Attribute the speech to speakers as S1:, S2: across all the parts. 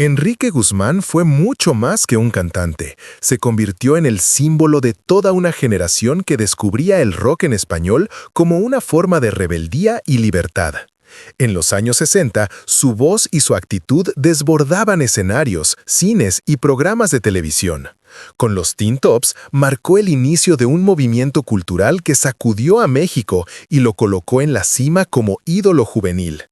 S1: Enrique Guzmán fue mucho más que un cantante. Se convirtió en el símbolo de toda una generación que descubría el rock en español como una forma de rebeldía y libertad. En los años 60, su voz y su actitud desbordaban escenarios, cines y programas de televisión. Con los Teen Tops, marcó el inicio de un movimiento cultural que sacudió a México y lo colocó en la cima como ídolo juvenil.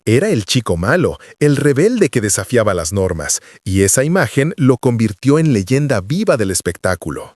S1: Era el chico malo, el rebelde que desafiaba las normas, y esa imagen lo convirtió en leyenda viva del espectáculo.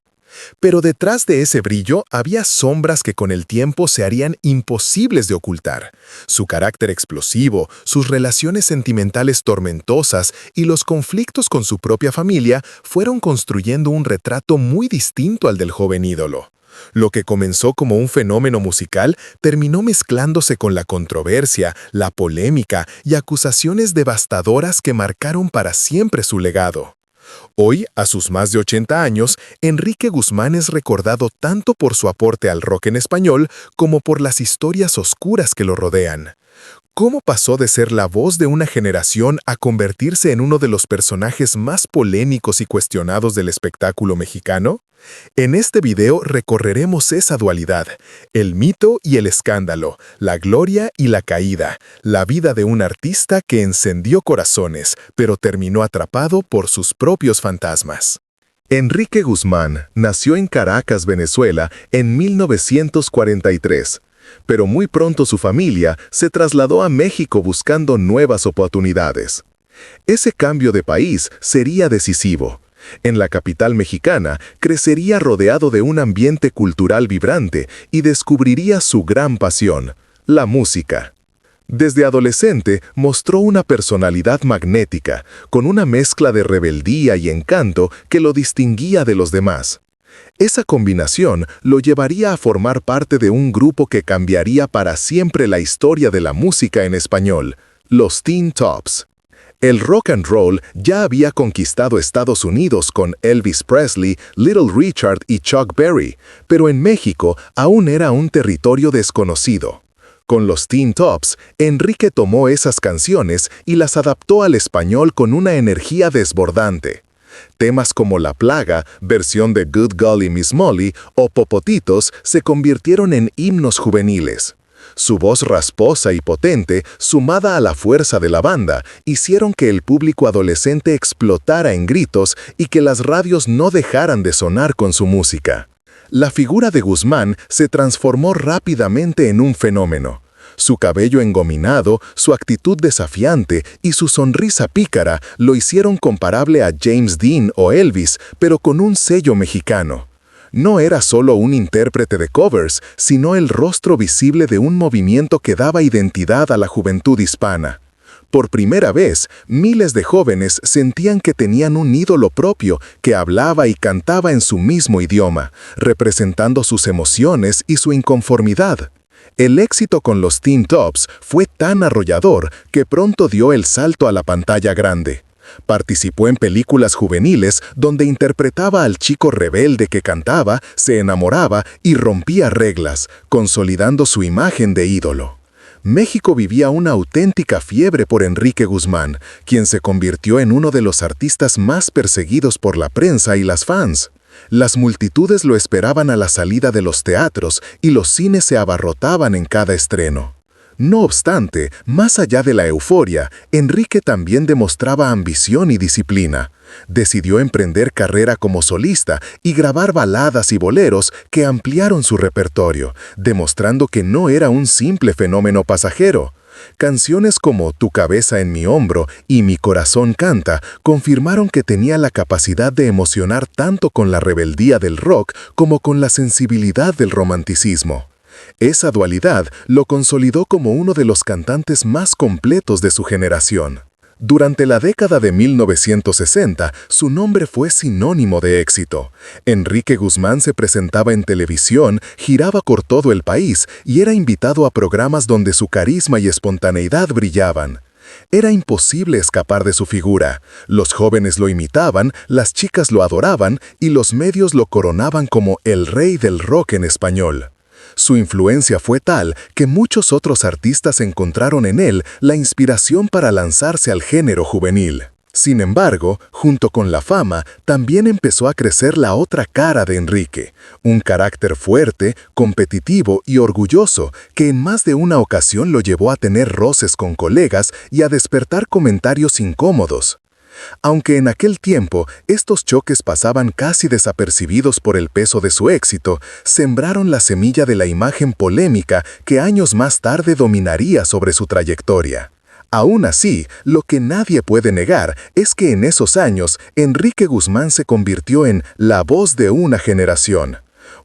S1: Pero detrás de ese brillo había sombras que con el tiempo se harían imposibles de ocultar. Su carácter explosivo, sus relaciones sentimentales tormentosas y los conflictos con su propia familia fueron construyendo un retrato muy distinto al del joven ídolo. Lo que comenzó como un fenómeno musical terminó mezclándose con la controversia, la polémica y acusaciones devastadoras que marcaron para siempre su legado. Hoy, a sus más de 80 años, Enrique Guzmán es recordado tanto por su aporte al rock en español como por las historias oscuras que lo rodean. ¿Cómo pasó de ser la voz de una generación a convertirse en uno de los personajes más polémicos y cuestionados del espectáculo mexicano? En este video recorreremos esa dualidad, el mito y el escándalo, la gloria y la caída, la vida de un artista que encendió corazones, pero terminó atrapado por sus propios fantasmas. Enrique Guzmán nació en Caracas, Venezuela, en 1943. Pero muy pronto su familia se trasladó a México buscando nuevas oportunidades. Ese cambio de país sería decisivo. En la capital mexicana crecería rodeado de un ambiente cultural vibrante y descubriría su gran pasión, la música. Desde adolescente mostró una personalidad magnética, con una mezcla de rebeldía y encanto que lo distinguía de los demás. Esa combinación lo llevaría a formar parte de un grupo que cambiaría para siempre la historia de la música en español, los Teen Tops. El rock and roll ya había conquistado Estados Unidos con Elvis Presley, Little Richard y Chuck Berry, pero en México aún era un territorio desconocido. Con los Teen Tops, Enrique tomó esas canciones y las adaptó al español con una energía desbordante. Temas como La Plaga, versión de Good Golly Miss Molly, o Popotitos se convirtieron en himnos juveniles. Su voz rasposa y potente, sumada a la fuerza de la banda, hicieron que el público adolescente explotara en gritos y que las radios no dejaran de sonar con su música. La figura de Guzmán se transformó rápidamente en un fenómeno. Su cabello engominado, su actitud desafiante y su sonrisa pícara lo hicieron comparable a James Dean o Elvis, pero con un sello mexicano. No era solo un intérprete de covers, sino el rostro visible de un movimiento que daba identidad a la juventud hispana. Por primera vez, miles de jóvenes sentían que tenían un ídolo propio que hablaba y cantaba en su mismo idioma, representando sus emociones y su inconformidad. El éxito con los Teen Tops fue tan arrollador que pronto dio el salto a la pantalla grande. Participó en películas juveniles donde interpretaba al chico rebelde que cantaba, se enamoraba y rompía reglas, consolidando su imagen de ídolo. México vivía una auténtica fiebre por Enrique Guzmán, quien se convirtió en uno de los artistas más perseguidos por la prensa y las fans. Las multitudes lo esperaban a la salida de los teatros y los cines se abarrotaban en cada estreno. No obstante, más allá de la euforia, Enrique también demostraba ambición y disciplina. Decidió emprender carrera como solista y grabar baladas y boleros que ampliaron su repertorio, demostrando que no era un simple fenómeno pasajero. Canciones como Tu cabeza en mi hombro y Mi corazón canta confirmaron que tenía la capacidad de emocionar tanto con la rebeldía del rock como con la sensibilidad del romanticismo. Esa dualidad lo consolidó como uno de los cantantes más completos de su generación. Durante la década de 1960, su nombre fue sinónimo de éxito. Enrique Guzmán se presentaba en televisión, giraba por todo el país y era invitado a programas donde su carisma y espontaneidad brillaban. Era imposible escapar de su figura. Los jóvenes lo imitaban, las chicas lo adoraban y los medios lo coronaban como el rey del rock en español. Su influencia fue tal que muchos otros artistas encontraron en él la inspiración para lanzarse al género juvenil. Sin embargo, junto con la fama, también empezó a crecer la otra cara de Enrique, un carácter fuerte, competitivo y orgulloso que en más de una ocasión lo llevó a tener roces con colegas y a despertar comentarios incómodos. Aunque en aquel tiempo estos choques pasaban casi desapercibidos por el peso de su éxito, sembraron la semilla de la imagen polémica que años más tarde dominaría sobre su trayectoria. Aún así, lo que nadie puede negar es que en esos años Enrique Guzmán se convirtió en la voz de una generación.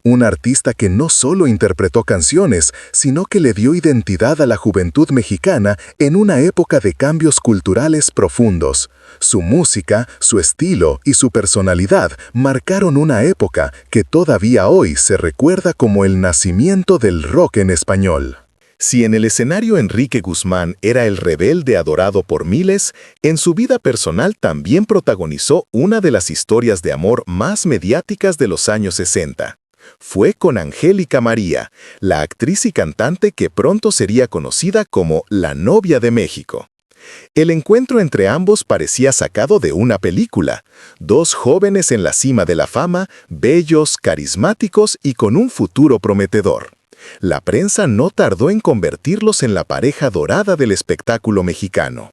S1: Un artista que no solo interpretó canciones, sino que le dio identidad a la juventud mexicana en una época de cambios culturales profundos. Su música, su estilo y su personalidad marcaron una época que todavía hoy se recuerda como el nacimiento del rock en español. Si en el escenario Enrique Guzmán era el rebelde adorado por miles, en su vida personal también protagonizó una de las historias de amor más mediáticas de los años 60. Fue con Angélica María, la actriz y cantante que pronto sería conocida como la novia de México. El encuentro entre ambos parecía sacado de una película. Dos jóvenes en la cima de la fama, bellos, carismáticos y con un futuro prometedor. La prensa no tardó en convertirlos en la pareja dorada del espectáculo mexicano.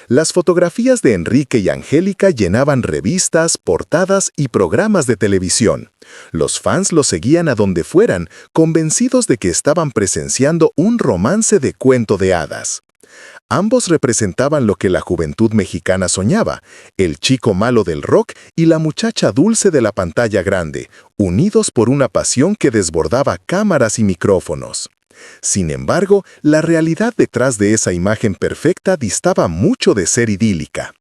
S1: Las fotografías de Enrique y Angélica llenaban revistas, portadas y programas de televisión. Los fans los seguían a donde fueran, convencidos de que estaban presenciando un romance de cuento de hadas. Ambos representaban lo que la juventud mexicana soñaba, el chico malo del rock y la muchacha dulce de la pantalla grande, unidos por una pasión que desbordaba cámaras y micrófonos. Sin embargo, la realidad detrás de esa imagen perfecta distaba mucho de ser idílica.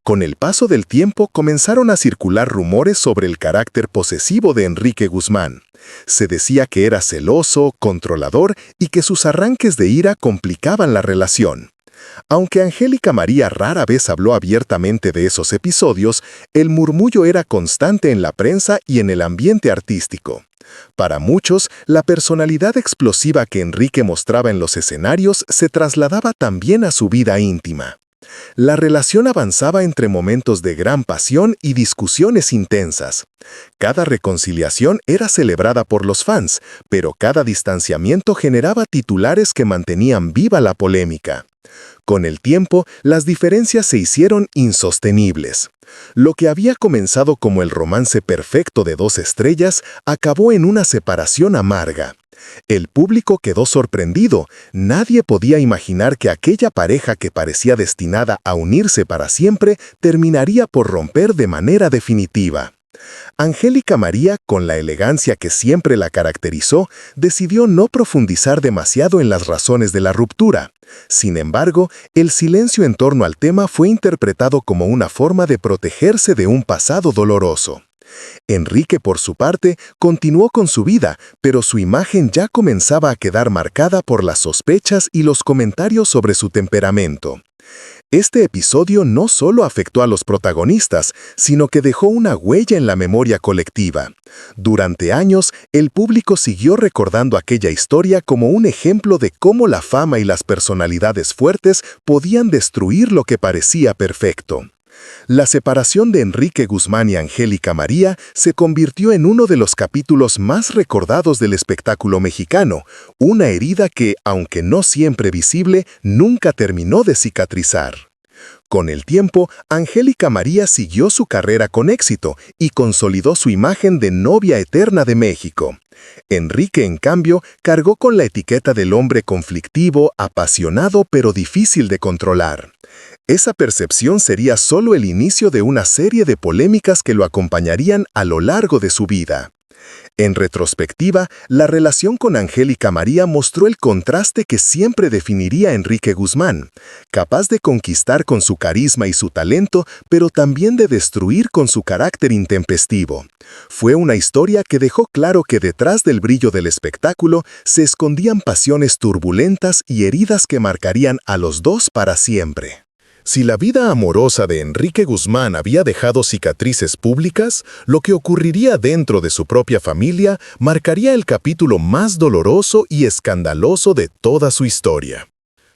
S1: Con el paso del tiempo comenzaron a circular rumores sobre el carácter posesivo de Enrique Guzmán. Se decía que era celoso, controlador y que sus arranques de ira complicaban la relación. Aunque Angélica María rara vez habló abiertamente de esos episodios, el murmullo era constante en la prensa y en el ambiente artístico. Para muchos, la personalidad explosiva que Enrique mostraba en los escenarios se trasladaba también a su vida íntima. La relación avanzaba entre momentos de gran pasión y discusiones intensas. Cada reconciliación era celebrada por los fans, pero cada distanciamiento generaba titulares que mantenían viva la polémica. Con el tiempo, las diferencias se hicieron insostenibles. Lo que había comenzado como el romance perfecto de dos estrellas acabó en una separación amarga. El público quedó sorprendido. Nadie podía imaginar que aquella pareja que parecía destinada a unirse para siempre terminaría por romper de manera definitiva. Angélica María, con la elegancia que siempre la caracterizó, decidió no profundizar demasiado en las razones de la ruptura. Sin embargo, el silencio en torno al tema fue interpretado como una forma de protegerse de un pasado doloroso. Enrique, por su parte, continuó con su vida, pero su imagen ya comenzaba a quedar marcada por las sospechas y los comentarios sobre su temperamento. Este episodio no solo afectó a los protagonistas, sino que dejó una huella en la memoria colectiva. Durante años, el público siguió recordando aquella historia como un ejemplo de cómo la fama y las personalidades fuertes podían destruir lo que parecía perfecto. La separación de Enrique Guzmán y Angélica María se convirtió en uno de los capítulos más recordados del espectáculo mexicano, una herida que, aunque no siempre visible, nunca terminó de cicatrizar. Con el tiempo, Angélica María siguió su carrera con éxito y consolidó su imagen de novia eterna de México. Enrique, en cambio, cargó con la etiqueta del hombre conflictivo, apasionado pero difícil de controlar. Esa percepción sería solo el inicio de una serie de polémicas que lo acompañarían a lo largo de su vida. En retrospectiva, la relación con Angélica María mostró el contraste que siempre definiría a Enrique Guzmán, capaz de conquistar con su carisma y su talento, pero también de destruir con su carácter intempestivo. Fue una historia que dejó claro que detrás del brillo del espectáculo se escondían pasiones turbulentas y heridas que marcarían a los dos para siempre. Si la vida amorosa de Enrique Guzmán había dejado cicatrices públicas, lo que ocurriría dentro de su propia familia marcaría el capítulo más doloroso y escandaloso de toda su historia.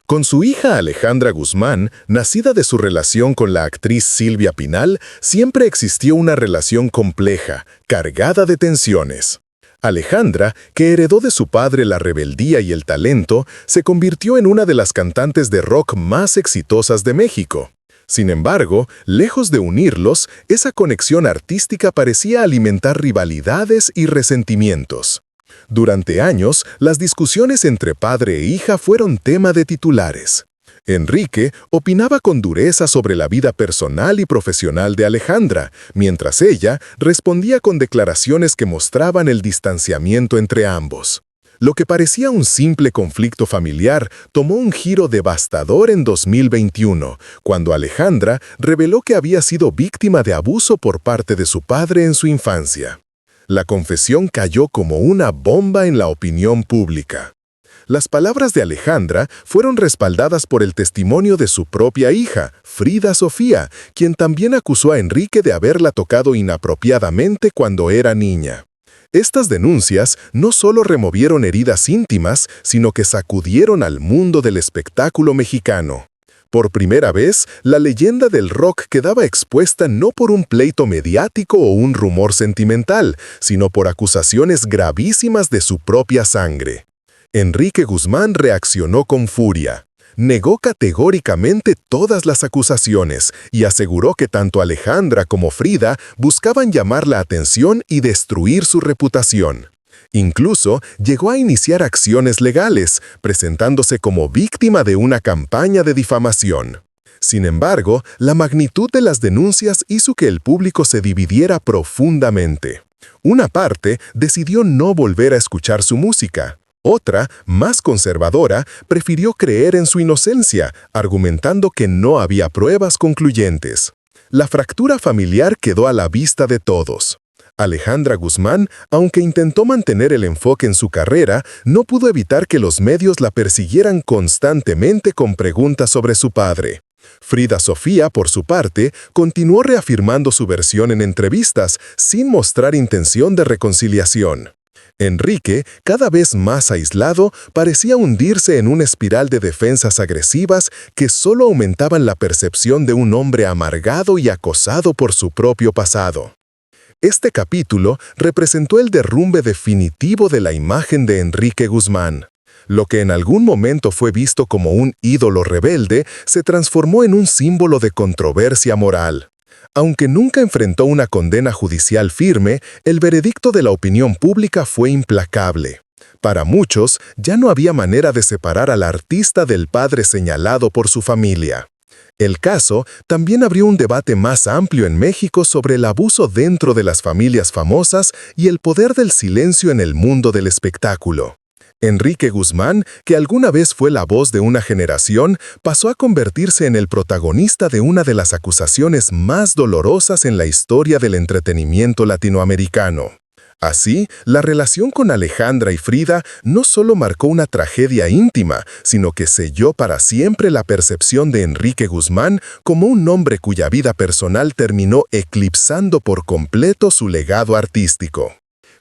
S1: Con su hija Alejandra Guzmán, nacida de su relación con la actriz Silvia Pinal, siempre existió una relación compleja, cargada de tensiones. Alejandra, que heredó de su padre la rebeldía y el talento, se convirtió en una de las cantantes de rock más exitosas de México. Sin embargo, lejos de unirlos, esa conexión artística parecía alimentar rivalidades y resentimientos. Durante años, las discusiones entre padre e hija fueron tema de titulares. Enrique opinaba con dureza sobre la vida personal y profesional de Alejandra, mientras ella respondía con declaraciones que mostraban el distanciamiento entre ambos. Lo que parecía un simple conflicto familiar tomó un giro devastador en 2021, cuando Alejandra reveló que había sido víctima de abuso por parte de su padre en su infancia. La confesión cayó como una bomba en la opinión pública. Las palabras de Alejandra fueron respaldadas por el testimonio de su propia hija, Frida Sofía, quien también acusó a Enrique de haberla tocado inapropiadamente cuando era niña. Estas denuncias no solo removieron heridas íntimas, sino que sacudieron al mundo del espectáculo mexicano. Por primera vez, la leyenda del rock quedaba expuesta no por un pleito mediático o un rumor sentimental, sino por acusaciones gravísimas de su propia sangre. Enrique Guzmán reaccionó con furia. Negó categóricamente todas las acusaciones y aseguró que tanto Alejandra como Frida buscaban llamar la atención y destruir su reputación. Incluso llegó a iniciar acciones legales, presentándose como víctima de una campaña de difamación. Sin embargo, la magnitud de las denuncias hizo que el público se dividiera profundamente. Una parte decidió no volver a escuchar su música. Otra, más conservadora, prefirió creer en su inocencia, argumentando que no había pruebas concluyentes. La fractura familiar quedó a la vista de todos. Alejandra Guzmán, aunque intentó mantener el enfoque en su carrera, no pudo evitar que los medios la persiguieran constantemente con preguntas sobre su padre. Frida Sofía, por su parte, continuó reafirmando su versión en entrevistas, sin mostrar intención de reconciliación. Enrique, cada vez más aislado, parecía hundirse en una espiral de defensas agresivas que solo aumentaban la percepción de un hombre amargado y acosado por su propio pasado. Este capítulo representó el derrumbe definitivo de la imagen de Enrique Guzmán. Lo que en algún momento fue visto como un ídolo rebelde se transformó en un símbolo de controversia moral. Aunque nunca enfrentó una condena judicial firme, el veredicto de la opinión pública fue implacable. Para muchos, ya no había manera de separar al artista del padre señalado por su familia. El caso también abrió un debate más amplio en México sobre el abuso dentro de las familias famosas y el poder del silencio en el mundo del espectáculo. Enrique Guzmán, que alguna vez fue la voz de una generación, pasó a convertirse en el protagonista de una de las acusaciones más dolorosas en la historia del entretenimiento latinoamericano. Así, la relación con Alejandra y Frida no solo marcó una tragedia íntima, sino que selló para siempre la percepción de Enrique Guzmán como un hombre cuya vida personal terminó eclipsando por completo su legado artístico.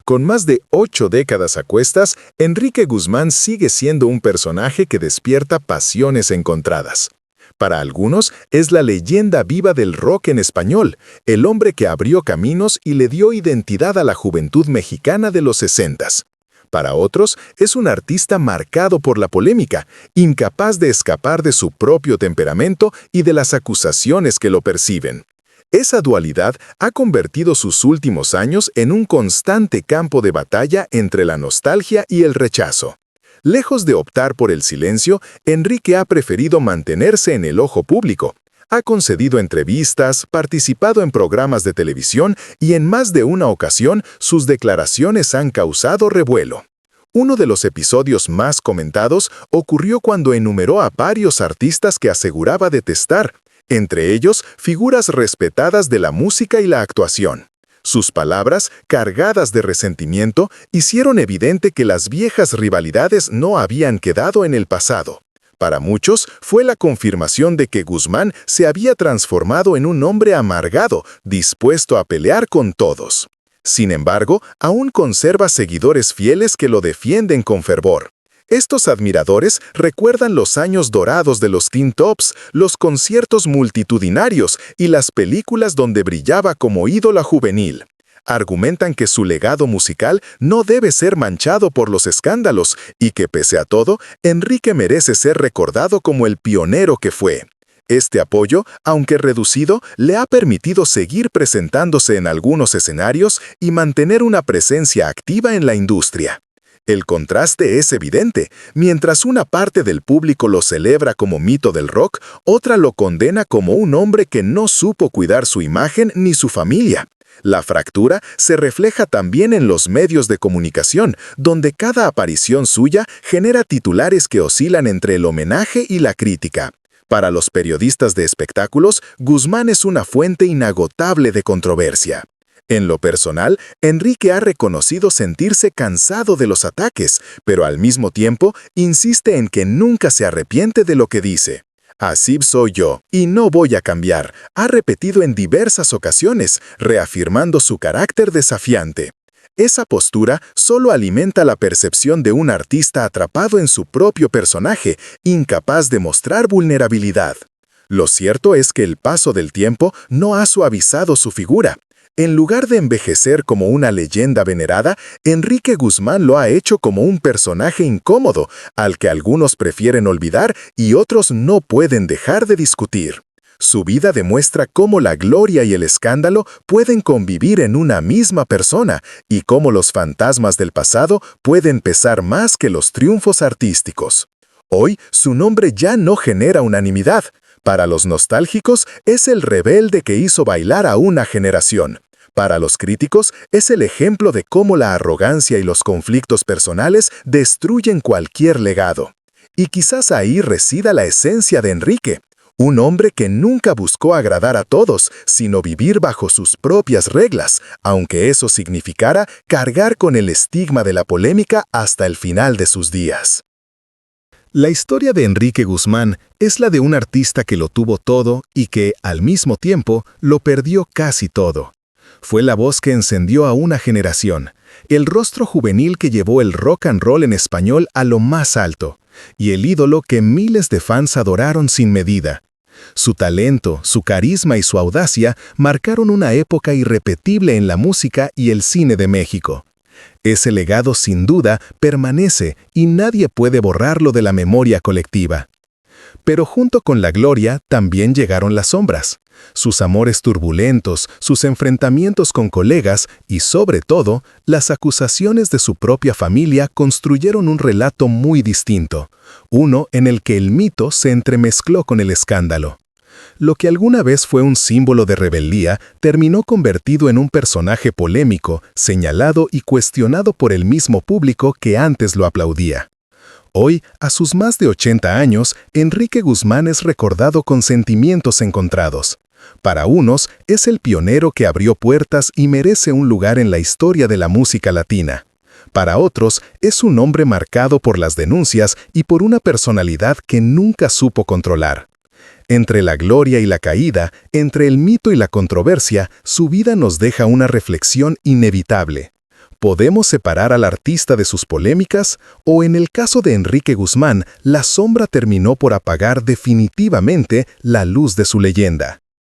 S1: Con más de 8 décadas a cuestas, Enrique Guzmán sigue siendo un personaje que despierta pasiones encontradas. Para algunos, es la leyenda viva del rock en español, el hombre que abrió caminos y le dio identidad a la juventud mexicana de los 60s. Para otros, es un artista marcado por la polémica, incapaz de escapar de su propio temperamento y de las acusaciones que lo perciben. Esa dualidad ha convertido sus últimos años en un constante campo de batalla entre la nostalgia y el rechazo. Lejos de optar por el silencio, Enrique ha preferido mantenerse en el ojo público. Ha concedido entrevistas, participado en programas de televisión y en más de una ocasión sus declaraciones han causado revuelo. Uno de los episodios más comentados ocurrió cuando enumeró a varios artistas que aseguraba detestar, entre ellos figuras respetadas de la música y la actuación. Sus palabras, cargadas de resentimiento, hicieron evidente que las viejas rivalidades no habían quedado en el pasado. Para muchos, fue la confirmación de que Guzmán se había transformado en un hombre amargado, dispuesto a pelear con todos. Sin embargo, aún conserva seguidores fieles que lo defienden con fervor. Estos admiradores recuerdan los años dorados de los Teen Tops, los conciertos multitudinarios y las películas donde brillaba como ídola juvenil. Argumentan que su legado musical no debe ser manchado por los escándalos y que, pese a todo, Enrique merece ser recordado como el pionero que fue. Este apoyo, aunque reducido, le ha permitido seguir presentándose en algunos escenarios y mantener una presencia activa en la industria. El contraste es evidente. Mientras una parte del público lo celebra como mito del rock, otra lo condena como un hombre que no supo cuidar su imagen ni su familia. La fractura se refleja también en los medios de comunicación, donde cada aparición suya genera titulares que oscilan entre el homenaje y la crítica. Para los periodistas de espectáculos, Guzmán es una fuente inagotable de controversia. En lo personal, Enrique ha reconocido sentirse cansado de los ataques, pero al mismo tiempo insiste en que nunca se arrepiente de lo que dice. Así soy yo, y no voy a cambiar, ha repetido en diversas ocasiones, reafirmando su carácter desafiante. Esa postura solo alimenta la percepción de un artista atrapado en su propio personaje, incapaz de mostrar vulnerabilidad. Lo cierto es que el paso del tiempo no ha suavizado su figura. En lugar de envejecer como una leyenda venerada, Enrique Guzmán lo ha hecho como un personaje incómodo, al que algunos prefieren olvidar y otros no pueden dejar de discutir. Su vida demuestra cómo la gloria y el escándalo pueden convivir en una misma persona y cómo los fantasmas del pasado pueden pesar más que los triunfos artísticos. Hoy, su nombre ya no genera unanimidad. Para los nostálgicos, es el rebelde que hizo bailar a una generación. Para los críticos, es el ejemplo de cómo la arrogancia y los conflictos personales destruyen cualquier legado. Y quizás ahí resida la esencia de Enrique. Un hombre que nunca buscó agradar a todos, sino vivir bajo sus propias reglas, aunque eso significara cargar con el estigma de la polémica hasta el final de sus días. La historia de Enrique Guzmán es la de un artista que lo tuvo todo y que, al mismo tiempo, lo perdió casi todo. Fue la voz que encendió a una generación, el rostro juvenil que llevó el rock and roll en español a lo más alto, y el ídolo que miles de fans adoraron sin medida. Su talento, su carisma y su audacia marcaron una época irrepetible en la música y el cine de México. Ese legado, sin duda, permanece y nadie puede borrarlo de la memoria colectiva. Pero junto con la gloria también llegaron las sombras. Sus amores turbulentos, sus enfrentamientos con colegas y, sobre todo, las acusaciones de su propia familia construyeron un relato muy distinto, uno en el que el mito se entremezcló con el escándalo. Lo que alguna vez fue un símbolo de rebeldía terminó convertido en un personaje polémico, señalado y cuestionado por el mismo público que antes lo aplaudía. Hoy, a sus más de 80 años, Enrique Guzmán es recordado con sentimientos encontrados. Para unos, es el pionero que abrió puertas y merece un lugar en la historia de la música latina. Para otros, es un hombre marcado por las denuncias y por una personalidad que nunca supo controlar. Entre la gloria y la caída, entre el mito y la controversia, su vida nos deja una reflexión inevitable. ¿Podemos separar al artista de sus polémicas? ¿O en el caso de Enrique Guzmán, la sombra terminó por apagar definitivamente la luz de su leyenda?